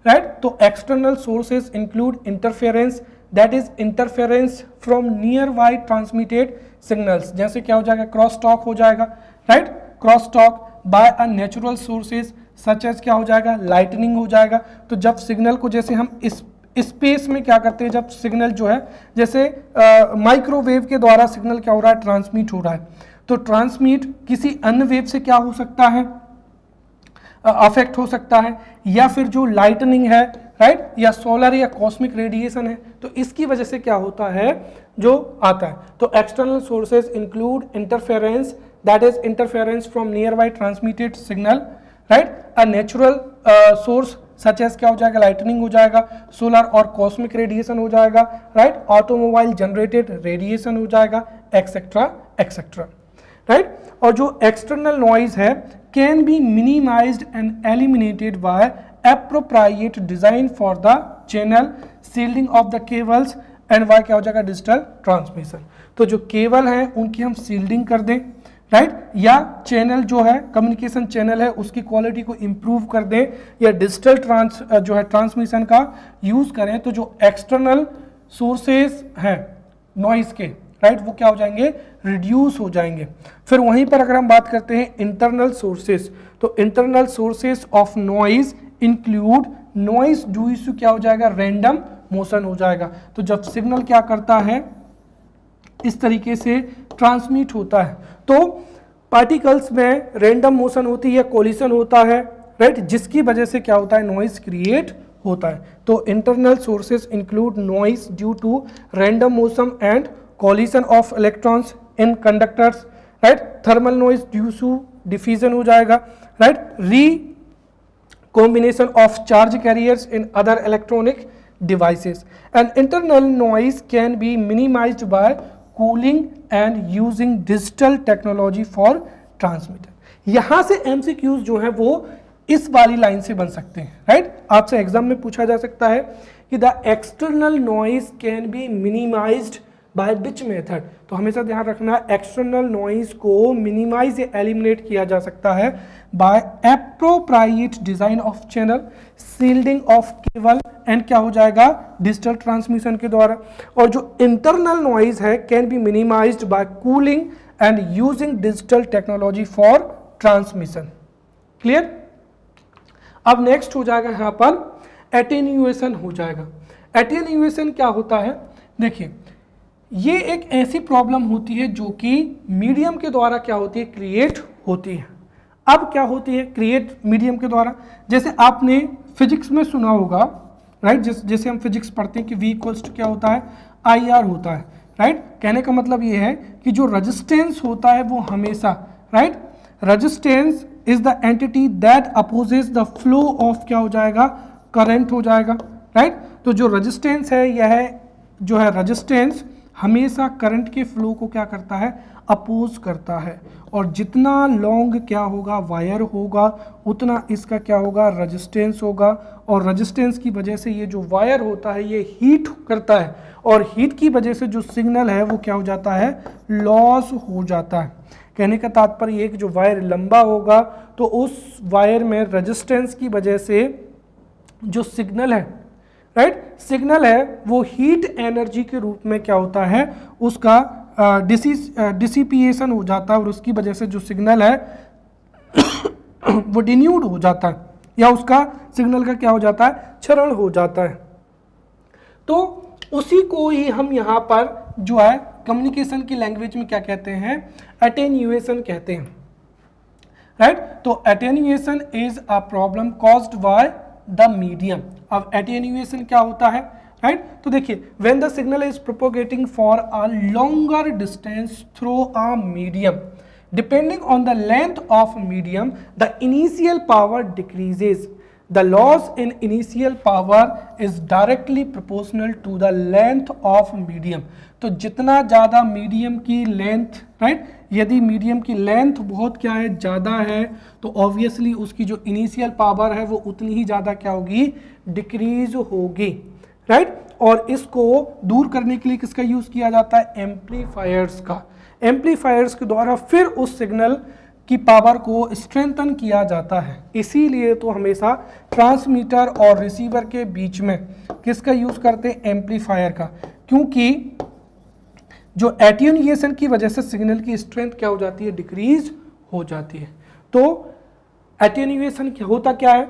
राइट। तो external sources include interference, that is interference from nearby transmitted signals. जैसे क्या हो जाएगा, क्रॉस टॉक हो जाएगा, right. Cross talk by a natural sources such as क्या हो जाएगा, लाइटनिंग हो जाएगा। तो जब सिग्नल को, जैसे हम इस स्पेस में क्या करते हैं, जब सिग्नल जो है जैसे माइक्रोवेव के द्वारा सिग्नल क्या हो रहा है, ट्रांसमिट हो रहा है। तो ट्रांसमिट किसी अन्य वेव से क्या हो सकता है, अफेक्ट हो सकता है, या फिर जो लाइटनिंग है, राइट, या सोलर या कॉस्मिक रेडिएशन है, तो इसकी वजह से क्या होता है जो आता है। तो external sources include interference, that is interference from nearby transmitted signal, right, a natural source such as क्या हो जाएगा, लाइटनिंग हो जाएगा, सोलर और कॉस्मिक रेडिएशन हो जाएगा, राइट, ऑटोमोबाइल जनरेटेड रेडिएशन हो जाएगा, एक्सेट्रा एक्सेट्रा, राइट। और जो एक्सटर्नल नॉइज है can be minimised and eliminated bye appropriate design for the channel shielding of the cables and why क्या हो जाएगा, डिजिटल ट्रांसमिशन। तो जो केबल है उनकी हम सील्डिंग कर दें, राइट, या चैनल जो है कम्युनिकेशन चैनल है उसकी क्वालिटी को इम्प्रूव कर दें, या डिजिटल जो है ट्रांसमिशन का यूज करें, तो जो एक्सटर्नल सोर्सेज हैं नॉइज के, राइट, वो क्या हो जाएंगे, रिड्यूस हो जाएंगे। फिर वहीं पर अगर हम बात करते हैं इंटरनल सोर्सेज, तो internal sources of noise include noise due to क्या हो जाएगा, रैंडम मोशन हो जाएगा। तो जब सिग्नल क्या करता है इस तरीके से ट्रांसमिट होता है तो पार्टिकल्स में रैंडम मोशन होती है, कोलिशन होता है, राइट, जिसकी वजह से क्या होता है, नॉइज क्रिएट होता है। तो internal sources include noise due to random motion and collision of electrons in conductors, right, thermal noise due to diffusion हो जाएगा, right, combination of charge carriers in other electronic devices, and internal noise can be minimized by cooling and using digital technology for transmitter। यहां से MCQs जो है वो इस वाली line से बन सकते हैं, राइट, आपसे एग्जाम में पूछा जा सकता है कि the external noise can be minimized by which method. तो हमेशा ध्यान रखना है एक्सटर्नल नॉइज को मिनिमाइज या एलिमिनेट किया जा सकता है by appropriate design of channel, shielding of cable and क्या हो जाएगा, डिजिटल ट्रांसमिशन के द्वारा। और जो इंटरनल नॉइज है can be minimized by cooling and using digital technology for transmission. Clear. अब नेक्स्ट हो जाएगा यहां पर एटेन्यूएशन हो जाएगा। एटेन्यूएशन क्या होता है, देखिए ये एक ऐसी प्रॉब्लम होती है जो कि मीडियम के द्वारा क्या होती है, क्रिएट होती है। अब क्या होती है क्रिएट मीडियम के द्वारा, जैसे आपने फिजिक्स में सुना होगा, राइट, जैसे हम फिजिक्स पढ़ते हैं कि V इक्वल्स टू क्या होता है, IR होता है, राइट। कहने का मतलब ये है कि जो रेजिस्टेंस होता है वो हमेशा, right, resistance is the entity that opposes the flow of क्या हो जाएगा, करंट हो जाएगा, राइट। तो जो रेजिस्टेंस है यह जो है रेजिस्टेंस हमेशा करंट के फ्लो को क्या करता है, अपोज करता है, और जितना लॉन्ग क्या होगा, वायर होगा, उतना इसका क्या होगा, रेजिस्टेंस होगा, और रेजिस्टेंस की वजह से ये जो वायर होता है ये हीट करता है, और हीट की वजह से जो सिग्नल है वो क्या हो जाता है, लॉस हो जाता है। कहने का तात्पर्य ये कि जो वायर लंबा होगा तो उस वायर में रेजिस्टेंस की वजह से जो सिग्नल है, राइट, सिग्नल है वो हीट एनर्जी के रूप में क्या होता है, उसका डिसिपिएशन हो जाता है, और उसकी वजह से जो सिग्नल है वो डिन्यूड हो जाता है, या उसका सिग्नल का क्या हो जाता है, क्षरण हो जाता है। तो उसी को ही हम यहाँ पर जो है कम्युनिकेशन की लैंग्वेज में क्या कहते हैं, एटेन्यूएशन कहते हैं, राइट। तो attenuation is a problem caused by the medium. अब एटेन्यूएशन क्या होता है, राइट, तो देखिए when the signal is propagating for a longer distance through a medium, depending on the length of medium the initial power decreases, the loss in initial power is directly proportional to the length of medium. तो जितना ज़्यादा medium की length, right, यदि medium की length बहुत क्या है, ज़्यादा है, तो ऑब्वियसली उसकी जो इनिशियल पावर है वो उतनी ही ज़्यादा क्या होगी, डिक्रीज होगी, राइट। और इसको दूर करने के लिए किसका यूज़ किया जाता है, एम्पलीफायर्स का। एम्पलीफायर्स के द्वारा फिर उस सिग्नल की पावर को स्ट्रेंथन किया जाता है। इसीलिए तो हमेशा ट्रांसमीटर और रिसीवर के बीच में किसका यूज़ करते हैं, एम्पलीफायर का, क्योंकि जो एटेन्यूएशन की वजह से सिग्नल की स्ट्रेंथ क्या हो जाती है, डिक्रीज हो जाती है। तो एटेन्यूएशन होता क्या है,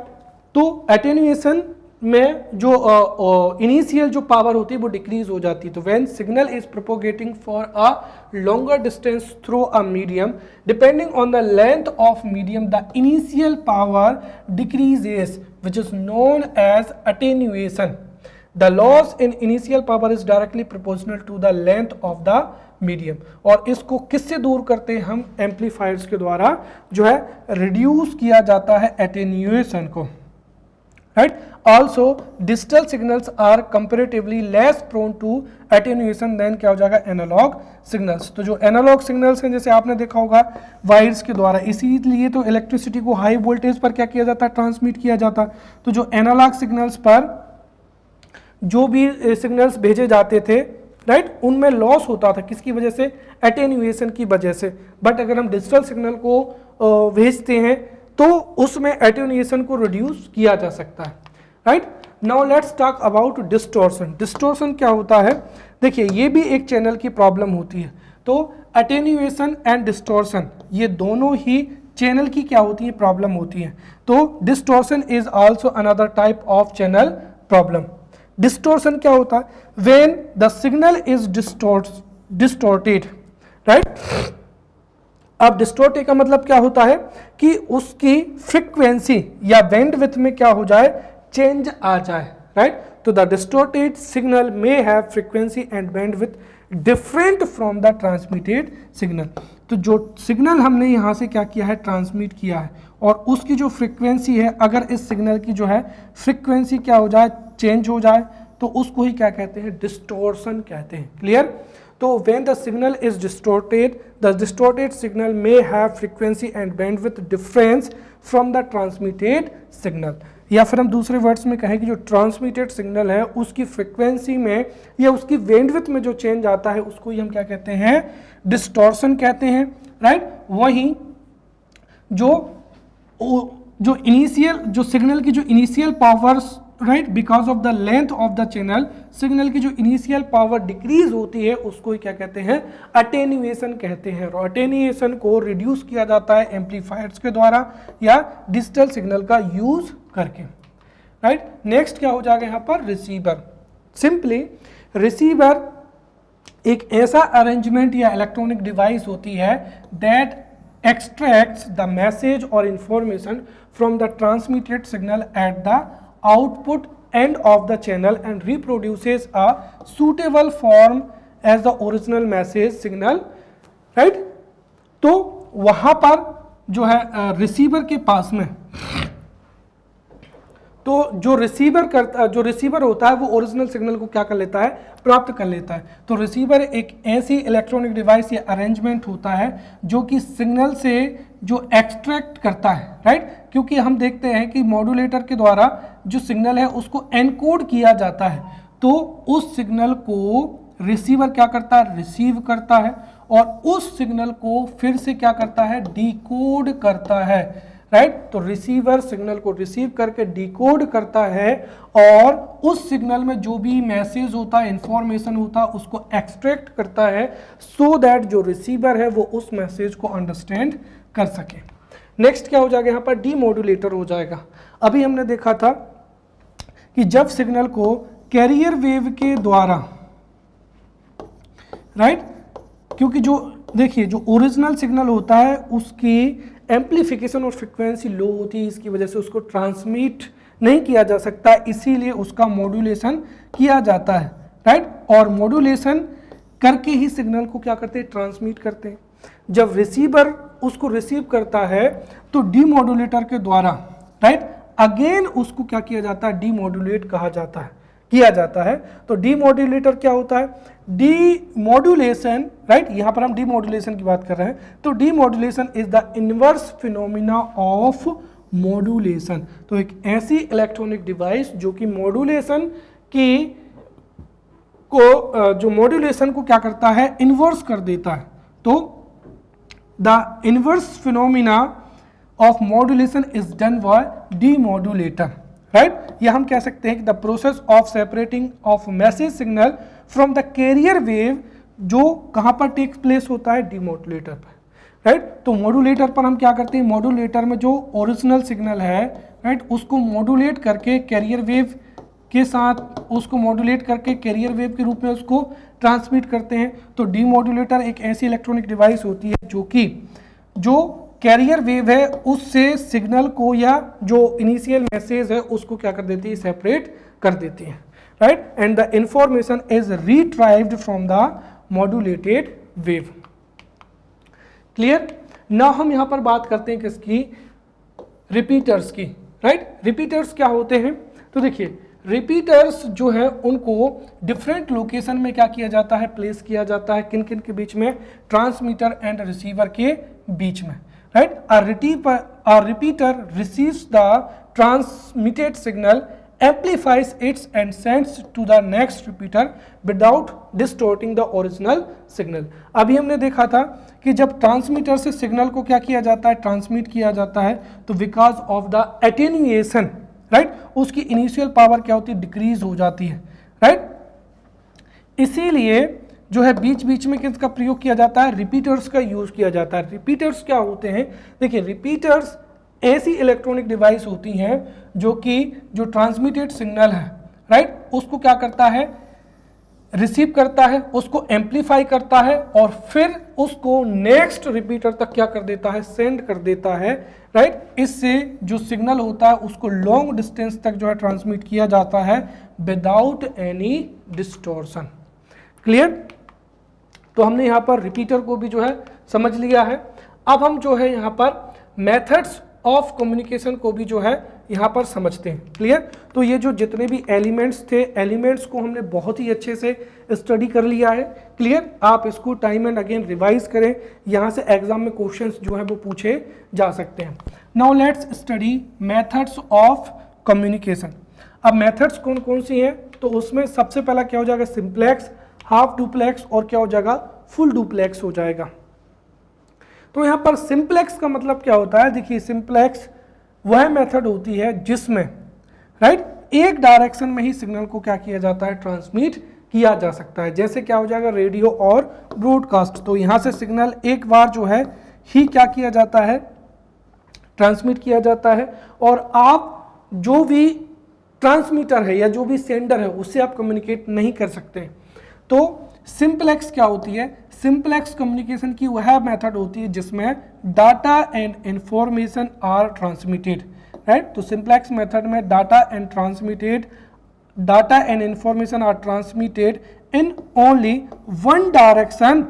तो एटेन्यूएशन में जो इनिशियल जो पावर होती है वो डिक्रीज हो जाती है। तो when signal is propagating for a longer distance through a medium, depending on the length of medium the initial power decreases which is known as attenuation. The loss in initial power is directly proportional to the length of the medium. और इसको किससे दूर करते हैं हम? Amplifiers के द्वारा जो है रिड्यूस किया जाता है एटेन्यूएशन को, right. Also digital signals are comparatively less prone to attenuation than क्या हो जाएगा? Analog signals. तो जो एनालॉग सिग्नल्स हैं जैसे आपने देखा होगा वायर्स के द्वारा, इसीलिए तो इलेक्ट्रिसिटी को हाई वोल्टेज पर क्या किया जाता है? ट्रांसमिट किया जाता है। तो जो एनालॉग सिग्नल्स पर जो भी सिग्नल्स भेजे जाते थे, राइट, उनमें लॉस होता था। किसकी वजह से? एटेन्यूएशन की वजह से। बट अगर हम डिजिटल सिग्नल को भेजते हैं तो उसमें एटेन्यूएशन को रिड्यूस किया जा सकता है, right. Now let's talk about distortion. Distortion क्या होता है? देखिए ये भी एक चैनल की प्रॉब्लम होती है। तो एटेन्यूएशन एंड डिस्टॉर्शन ये दोनों ही चैनल की क्या होती है? प्रॉब्लम होती है। तो distortion is also another type of channel problem. Distortion क्या होता है? When the signal is distorted, right. अब डिस्टॉर्टेड का मतलब क्या होता है कि उसकी फ्रीक्वेंसी या बैंडविड्थ में क्या हो जाए? चेंज आ जाए, राइट। तो the distorted signal may have frequency and bandwidth different from the transmitted signal. तो जो सिग्नल हमने यहाँ से क्या किया है? ट्रांसमिट किया है, और उसकी जो फ्रीक्वेंसी है, अगर इस सिग्नल की जो है फ्रीक्वेंसी क्या हो जाए? चेंज हो जाए, तो उसको ही क्या कहते हैं? डिस्टॉर्शन कहते हैं। क्लियर? तो when the signal is distorted, the distorted signal may have frequency and bandwidth difference from the transmitted signal. या फिर हम दूसरे वर्ड्स में कहें कि जो ट्रांसमिटेड सिग्नल है उसकी फ्रीक्वेंसी में या उसकी बैंडविड्थ में जो चेंज आता है उसको ही हम क्या कहते हैं? डिस्टॉर्शन कहते हैं, राइट। वहीं जो इनिशियल जो सिग्नल की जो initial powers, right, because of the length of the channel, signal की जो इनिशियल पावर डिक्रीज होती है उसको ही क्या कहते हैं? अटेन्यूएशन कहते हैं। और अटेन्यूएशन को रिड्यूस किया जाता है एम्पलीफायर्स के द्वारा या डिजिटल सिग्नल का यूज करके, राइट। नेक्स्ट क्या हो जाएगा यहाँ पर? रिसीवर। सिंपली रिसीवर एक ऐसा अरेंजमेंट या इलेक्ट्रॉनिक डिवाइस होती है that extracts the message or information from the transmitted signal at the output end of the channel and reproduces a suitable form as the original message signal, right। तो वहां पर जो है receiver के पास में, तो जो रिसीवर होता है वो ओरिजिनल सिग्नल को क्या कर लेता है? प्राप्त कर लेता है। तो रिसीवर एक ऐसी इलेक्ट्रॉनिक डिवाइस या अरेंजमेंट होता है जो कि सिग्नल से जो एक्सट्रैक्ट करता है, राइट। क्योंकि हम देखते हैं कि मॉड्यूलेटर के द्वारा जो सिग्नल है उसको एनकोड किया जाता है, तो उस सिग्नल को रिसीवर क्या करता है? रिसीव करता है, और उस सिग्नल को फिर से क्या करता है? डिकोड करता है, राइट। तो रिसीवर सिग्नल को रिसीव करके डिकोड करता है और उस सिग्नल में जो भी मैसेज होता है, इंफॉर्मेशन होता है, उसको एक्सट्रैक्ट करता है सो दैट जो रिसीवर है वो उस मैसेज को अंडरस्टैंड कर सके। नेक्स्ट क्या हो जाएगा यहाँ पर? डीमॉड्यूलेटर हो जाएगा। अभी हमने देखा था कि जब सिग्नल को कैरियर वेव के द्वारा, राइट, क्योंकि जो देखिए जो ओरिजिनल सिग्नल होता है उसकी एम्पलीफिकेशन और फ्रीक्वेंसी लो होती है, इसकी वजह से उसको ट्रांसमिट नहीं किया जा सकता, इसीलिए उसका मॉड्यूलेशन किया जाता है, राइट। और मॉड्यूलेशन करके ही सिग्नल को क्या करते हैं? ट्रांसमिट करते हैं। जब रिसीवर उसको रिसीव करता है तो डीमॉड्यूलेटर के द्वारा, राइट, अगेन उसको क्या किया जाता है? डीमॉड्यूलेट किया जाता है। तो डीमॉड्यूलेटर क्या होता है? डीमॉड्यूलेशन, राइट, यहां पर हम डीमॉड्यूलेशन की बात कर रहे हैं। तो demodulation is the inverse phenomena of modulation. तो एक ऐसी इलेक्ट्रॉनिक डिवाइस जो कि मॉड्यूलेशन को क्या करता है? इनवर्स कर देता है। तो the inverse phenomena of modulation is done by demodulator, right. या हम कह सकते हैं कि the process of separating of message signal from the carrier wave, जो कहां पर टेक प्लेस होता है? डीमॉड्यूलेटर पर, राइट। तो मॉड्यूलेटर पर हम क्या करते हैं? मॉड्यूलेटर में जो ओरिजिनल सिग्नल है, राइट, उसको मॉड्यूलेट करके कैरियर वेव के साथ उसको मॉड्यूलेट करके कैरियर वेव के रूप में उसको ट्रांसमिट करते हैं। तो डीमॉड्यूलेटर एक ऐसी इलेक्ट्रॉनिक डिवाइस होती है जो कैरियर वेव है उससे सिग्नल को या जो इनिशियल मैसेज है उसको क्या कर देती है, सेपरेट कर देती है, right. And the information is retrieved from the modulated wave. Clear. Now हम यहां पर बात करते हैं किसकी, रिपीटर्स की, राइट। रिपीटर्स क्या होते हैं, तो देखिए रिपीटर्स जो है उनको डिफरेंट लोकेशन में क्या किया जाता है, प्लेस किया जाता है। किन किन के बीच में, ट्रांसमीटर एंड रिसीवर के बीच में, right. A repeater receives the transmitted signal, amplifies it and sends to the next repeater without distorting the original signal। अभी हमने देखा था कि जब ट्रांसमीटर से सिग्नल को क्या किया जाता है, ट्रांसमिट किया जाता है, तो because of the attenuation, right, उसकी इनिशियल पावर क्या होती है, डिक्रीज हो जाती है, राइट। इसीलिए जो है बीच बीच में किसका प्रयोग किया जाता है, रिपीटर्स का यूज किया जाता है। रिपीटर्स क्या होते हैं, देखिए रिपीटर्स ऐसी इलेक्ट्रॉनिक डिवाइस होती हैं जो कि जो ट्रांसमिटेड सिग्नल है, राइट, उसको क्या करता है, रिसीव करता है, उसको एम्पलीफाई करता है और फिर उसको नेक्स्ट रिपीटर तक क्या कर देता है, सेंड कर देता है, राइट। इससे जो सिग्नल होता है उसको लॉन्ग डिस्टेंस तक जो है ट्रांसमिट किया जाता है विदाउट एनी डिस्टॉर्शन। क्लियर। तो हमने यहाँ पर रिपीटर को भी जो है समझ लिया है। अब हम जो है यहाँ पर मेथड्स ऑफ कम्युनिकेशन को भी जो है यहाँ पर समझते हैं। क्लियर। तो ये जो जितने भी एलिमेंट्स थे, एलिमेंट्स को हमने बहुत ही अच्छे से स्टडी कर लिया है। क्लियर। आप इसको टाइम एंड अगेन रिवाइज करें, यहाँ से एग्जाम में क्वेश्चंस जो है वो पूछे जा सकते हैं। Now let's study methods of communication. अब मेथड्स कौन कौन सी हैं, तो उसमें सबसे पहला क्या हो जाएगा, सिंप्लेक्स, हाफ डुप्लेक्स और क्या हो जाएगा, फुल डुप्लेक्स हो जाएगा। तो यहाँ पर सिंप्लेक्स का मतलब क्या होता है, देखिए सिंप्लेक्स वह मेथड होती है जिसमें, राइट, एक डायरेक्शन में ही सिग्नल को क्या किया जाता है, ट्रांसमिट किया जा सकता है। जैसे क्या हो जाएगा, रेडियो और ब्रॉडकास्ट। तो यहाँ से सिग्नल एक बार जो है ही क्या किया जाता है, ट्रांसमिट किया जाता है और आप जो भी ट्रांसमीटर है या जो भी सेंडर है उससे आप कम्युनिकेट नहीं कर सकते। तो सिंप्लेक्स क्या होती है, सिंप्लेक्स कम्युनिकेशन की वह मेथड होती है जिसमें data and information are transmitted, right. तो सिंप्लेक्स मेथड में data and information are transmitted in only one direction,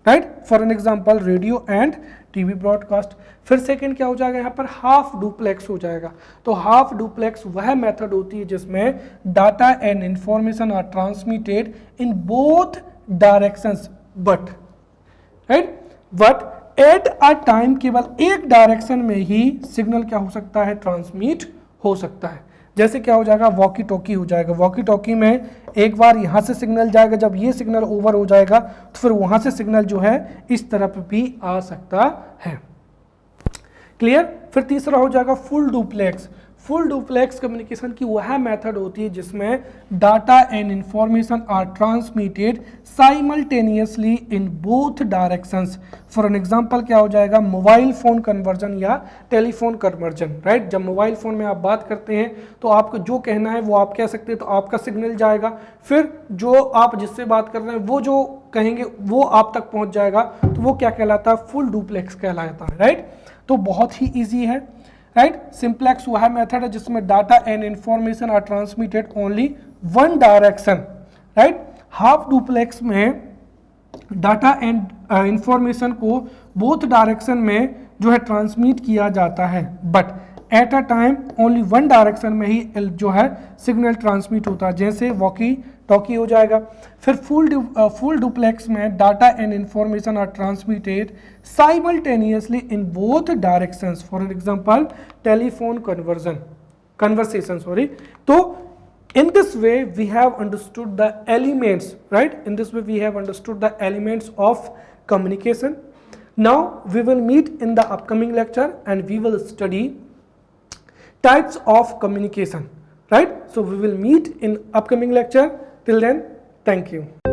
right. For an example radio and TV broadcast. फिर सेकंड क्या हो जाएगा, यहाँ पर हाफ डुप्लेक्स हो जाएगा। तो हाफ डुप्लेक्स वह मेथड होती है जिसमें data and information are transmitted in both directions but, right, but at a time, केवल एक डायरेक्शन में ही सिग्नल क्या हो सकता है, ट्रांसमिट हो सकता है। जैसे क्या हो जाएगा, वॉकी टॉकी हो जाएगा। वॉकी टॉकी में एक बार यहाँ से सिग्नल जाएगा, जब ये सिग्नल ओवर हो जाएगा तो फिर वहाँ से सिग्नल जो है इस तरफ भी आ सकता है। क्लियर। फिर तीसरा हो जाएगा full duplex. Full duplex communication की वह मेथड होती है जिसमें data and information are transmitted simultaneously in both directions. For an example क्या हो जाएगा, मोबाइल फोन कन्वर्जन या टेलीफोन कन्वर्जन, राइट। जब मोबाइल फोन में आप बात करते हैं तो आपको जो कहना है वो आप कह सकते हैं, तो आपका सिग्नल जाएगा, फिर जो आप जिससे बात कर रहे हैं वो जो कहेंगे वो आप तक पहुंच जाएगा, तो वो क्या कहलाता है, फुल डुप्लेक्स कहलाता है, राइट। तो बहुत ही ईजी है, राइट। सिंप्लेक्स वह मेथड है जिसमें data and information are transmitted only one direction, right. Half duplex में डाटा एंड इंफॉर्मेशन को बोथ डायरेक्शन में जो है ट्रांसमिट किया जाता है, but at a time only one direction में ही जो है सिग्नल ट्रांसमिट होता है, जैसे वॉकी टॉकी हो जाएगा। फिर फुल डुप्लेक्स में data and information are transmitted simultaneously in both directions. For example telephone conversation. तो in this way we have understood the elements, right? In this way we have understood the elements of communication. Now we will meet in the upcoming lecture and we will study types of communication, right? So we will meet in upcoming lecture. Till then, thank you.